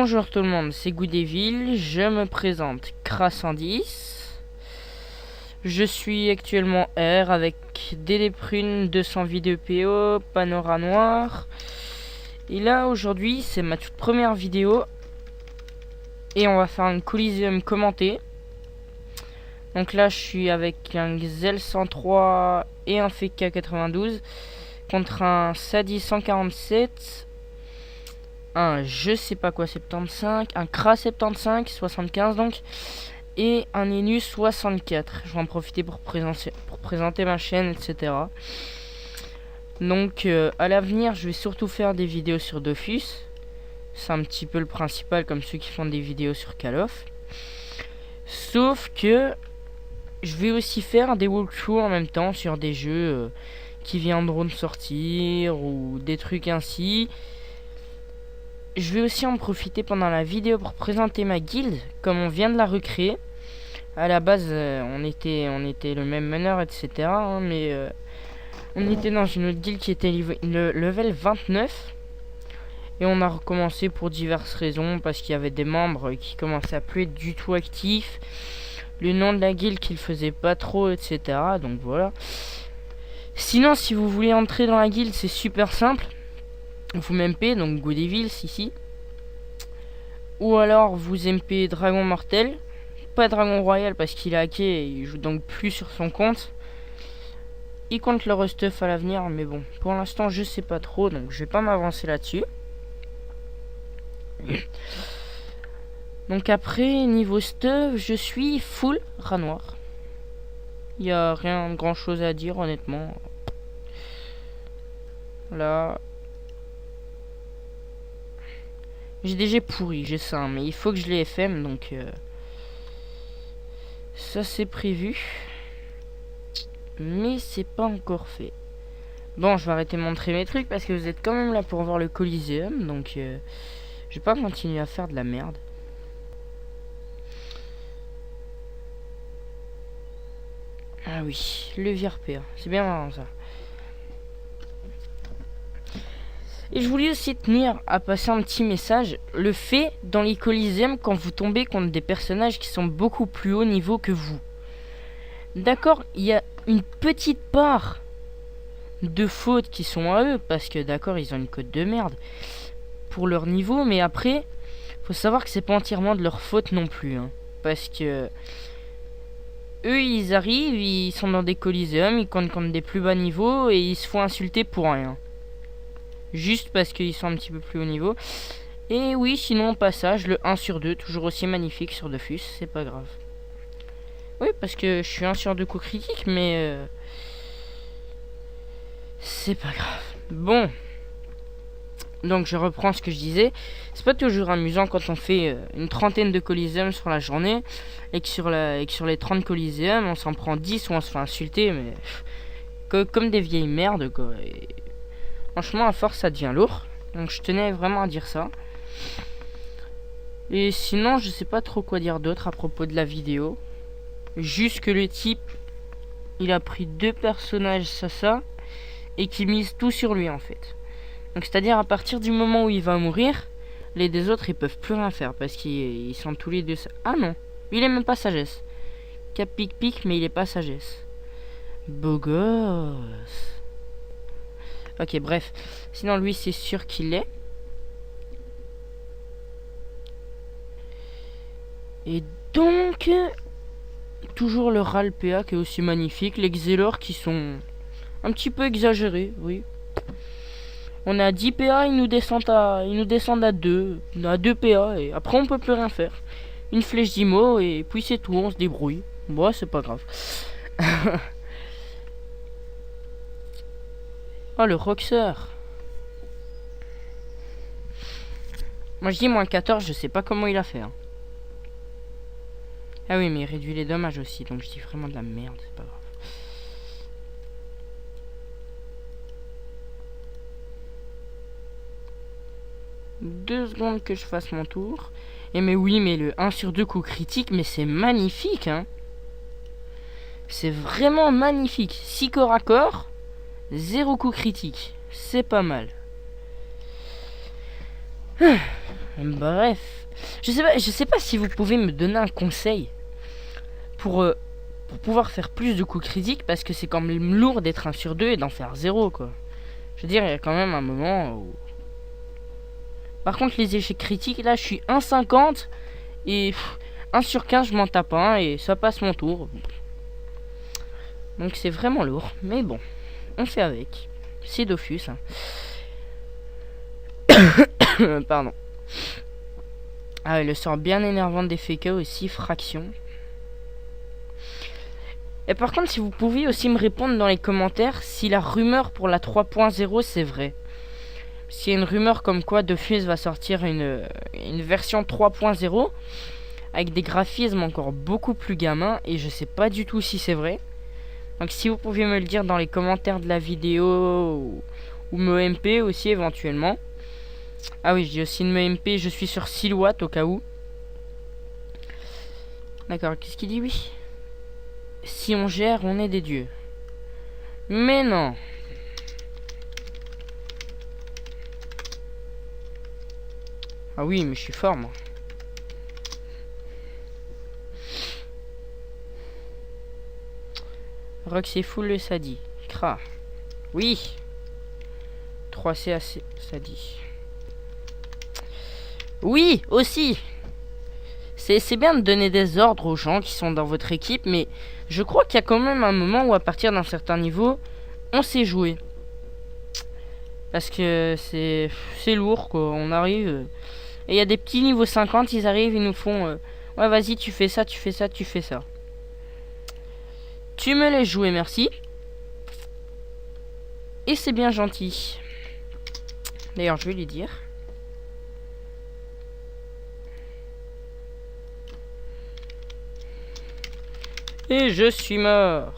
Bonjour tout le monde, c'est Goodevil, je me présente Kras110. Je suis actuellement R avec Déléprunes 200 vidéos PO, Panora Noir. Et là aujourd'hui c'est ma toute première vidéo. Et on va faire une Coliseum commentée. Donc là je suis avec un Xel 103 et un FK 92 contre un Sadi 147, un je sais pas quoi 75, un Kras 75, 75 donc, et un Inu 64. Je vais en profiter pour présenter ma chaîne, etc. Donc à l'avenir je vais surtout faire des vidéos sur Dofus. C'est un petit peu le principal, comme ceux qui font des vidéos sur Call of. Sauf que je vais aussi faire des walkthroughs en même temps sur des jeux qui viendront de sortir ou des trucs ainsi. Je vais aussi en profiter pendant la vidéo pour présenter ma guilde, comme on vient de la recréer. À la base, on était le même meneur, etc. Mais on était dans une autre guilde qui était level 29. Et on a recommencé pour diverses raisons, parce qu'il y avait des membres qui commençaient à plus être du tout actifs. Le nom de la guilde qu'ils faisaient pas trop, etc. Donc voilà. Sinon, si vous voulez entrer dans la guilde, c'est super simple. Vous MP, donc Goodevil, ici. Ou alors vous MP Dragon Mortel. Pas Dragon Royal parce qu'il est hacké et il joue donc plus sur son compte. Il compte le stuff à l'avenir, mais bon, pour l'instant je sais pas trop, donc je vais pas m'avancer là-dessus. Donc après, niveau stuff, je suis full rat noir. Il y a rien grand chose à dire honnêtement. Là, j'ai déjà pourri, j'ai ça, mais il faut que je les FM, donc ça c'est prévu. Mais c'est pas encore fait. Bon, je vais arrêter de montrer mes trucs parce que vous êtes quand même là pour voir le Coliseum, donc je vais pas continuer à faire de la merde. Ah oui, le VRPA, c'est bien marrant ça. Et je voulais aussi tenir à passer un petit message. Le fait dans les Coliseum, quand vous tombez contre des personnages qui sont beaucoup plus haut niveau que vous. D'accord, il y a une petite part de fautes qui sont à eux, parce que d'accord, ils ont une cote de merde pour leur niveau, mais après, faut savoir que c'est pas entièrement de leur faute non plus, hein, parce que eux, ils arrivent, ils sont dans des Coliseum, ils comptent contre des plus bas niveaux et ils se font insulter pour rien. Juste parce qu'ils sont un petit peu plus haut niveau. Et oui, sinon au passage, le 1 sur 2, toujours aussi magnifique sur Dofus, c'est pas grave. Oui, parce que je suis 1 sur 2 coups critiques, mais c'est pas grave. Bon. Donc je reprends ce que je disais. C'est pas toujours amusant quand on fait une trentaine de Coliseum sur la journée et que sur les 30 Coliseum on s'en prend 10 ou on se fait insulter, mais comme des vieilles merdes quoi. Et franchement à force ça devient lourd. Donc je tenais vraiment à dire ça. Et sinon je sais pas trop quoi dire d'autre à propos de la vidéo. Juste que le type il a pris 2 personnages ça et qui mise tout sur lui en fait. Donc c'est-à-dire à partir du moment où il va mourir, les deux autres ils peuvent plus rien faire parce qu'ils sont tous les deux. Ah non, il est même pas sagesse. Cap pic mais il est pas sagesse. Beau gosse. Ok bref, sinon lui c'est sûr qu'il l'est. Et donc toujours le RAL PA qui est aussi magnifique, les Xelor qui sont un petit peu exagérés, oui. On a 10 PA, ils nous descendent à 2 PA et après on peut plus rien faire. Une flèche d'IMO et puis c'est tout, on se débrouille. Bon, c'est pas grave. Oh le Roxer. Moi je dis moins 14, je sais pas comment il a fait. Hein. Ah oui mais il réduit les dommages aussi, donc je dis vraiment de la merde, c'est pas grave. Deux secondes que je fasse mon tour. Et mais oui, mais le 1 sur 2 coups critiques, mais c'est magnifique, hein. C'est vraiment magnifique. 6 corps à corps, 0 coup critique. C'est pas mal. Bref, je sais pas si vous pouvez me donner un conseil pour pouvoir faire plus de coups critiques, parce que c'est quand même lourd d'être 1 sur 2 et d'en faire 0 quoi. Je veux dire, il y a quand même un moment où... Par contre, les échecs critiques, là, je suis 1,50 et 1 sur 15, je m'en tape un et ça passe mon tour. Donc c'est vraiment lourd, mais bon, on fait avec. C'est Dofus, hein. Pardon. Ah ouais, le sort bien énervant des FK aussi, fraction. Et par contre, si vous pouviez aussi me répondre dans les commentaires si la rumeur pour la 3.0 c'est vrai. S'il y a une rumeur comme quoi Dofus va sortir une version 3.0 avec des graphismes encore beaucoup plus gamins, et je sais pas du tout si c'est vrai. Donc si vous pouviez me le dire dans les commentaires de la vidéo ou me MP aussi éventuellement. Ah oui, j'ai aussi une MP, je suis sur Silhouette au cas où. D'accord, qu'est-ce qu'il dit lui? Si on gère, on est des dieux. Mais non. Ah oui, mais je suis fort moi. Rock c'est full le Sadi. Kra. Oui. 3C Sadi. Oui, aussi. C'est bien de donner des ordres aux gens qui sont dans votre équipe, mais je crois qu'il y a quand même un moment où à partir d'un certain niveau, on sait jouer. Parce que c'est lourd quoi, on arrive... et il y a des petits niveaux 50, ils arrivent, ils nous font... ouais vas-y, tu fais ça, tu fais ça, tu fais ça. Tu me laisses jouer, merci. Et c'est bien gentil. D'ailleurs, je vais lui dire... Et je suis mort.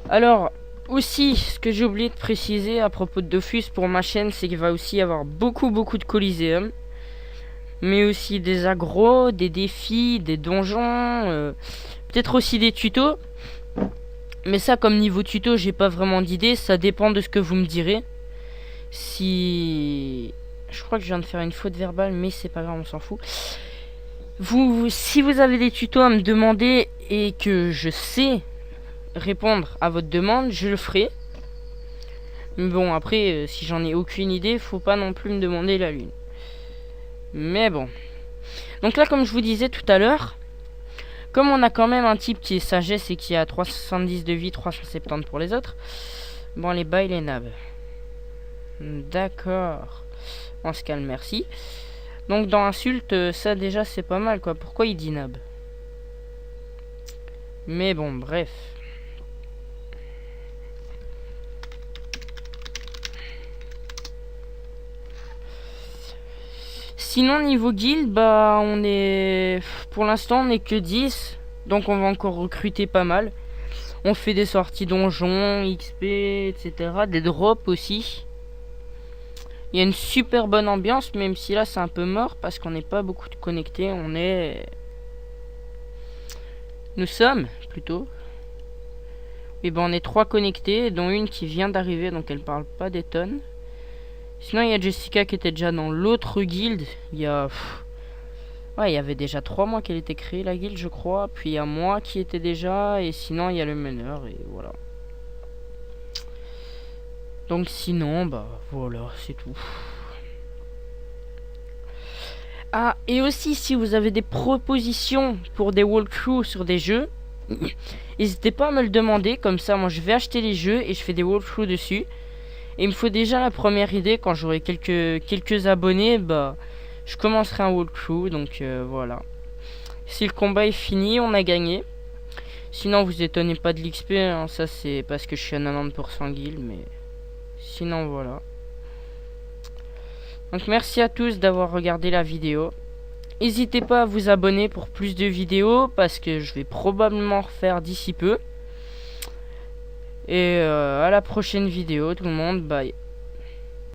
Alors, aussi, ce que j'ai oublié de préciser à propos de Dofus pour ma chaîne, c'est qu'il va aussi y avoir beaucoup de Coliseum. Mais aussi des agros, des défis, des donjons, peut-être aussi des tutos. Mais ça, comme niveau tuto, j'ai pas vraiment d'idée, ça dépend de ce que vous me direz. Si... Je crois que je viens de faire une faute verbale, mais c'est pas grave, on s'en fout. Si vous avez des tutos à me demander et que je sais répondre à votre demande, je le ferai. Mais bon, après, si j'en ai aucune idée, faut pas non plus me demander la lune. Mais bon. Donc là, comme je vous disais tout à l'heure, comme on a quand même un type qui est sagesse et qui a 370 de vie, 370 pour les autres, bon, les bails, les nabs. D'accord. On se calme, merci. Donc dans insulte, ça déjà c'est pas mal quoi. Pourquoi il dit nab? Mais bon, bref. Sinon niveau guild, bah on est... Pour l'instant on est que 10. Donc on va encore recruter pas mal. On fait des sorties donjons, XP, etc. Des drops aussi. Il y a une super bonne ambiance, même si là c'est un peu mort parce qu'on n'est pas beaucoup de connectés. Nous sommes plutôt. Et ben on est 3 connectés, dont une qui vient d'arriver, donc elle parle pas des tonnes. Sinon il y a Jessica qui était déjà dans l'autre guilde. Il y a... Ouais, il y avait déjà 3 mois qu'elle était créée la guilde je crois. Puis il y a moi qui était déjà. Et sinon il y a le meneur et voilà. Donc sinon, bah voilà, c'est tout. Ah, et aussi si vous avez des propositions pour des walkthroughs sur des jeux, n'hésitez pas à me le demander, comme ça moi je vais acheter les jeux et je fais des walkthroughs dessus. Et il me faut déjà la première idée, quand j'aurai quelques abonnés, bah je commencerai un walkthrough, donc voilà. Si le combat est fini, on a gagné. Sinon vous étonnez pas de l'XP, hein, ça c'est parce que je suis à 90% guild, mais... Sinon voilà. Donc merci à tous d'avoir regardé la vidéo. N'hésitez pas à vous abonner pour plus de vidéos, parce que je vais probablement refaire d'ici peu. Et à la prochaine vidéo tout le monde, bye.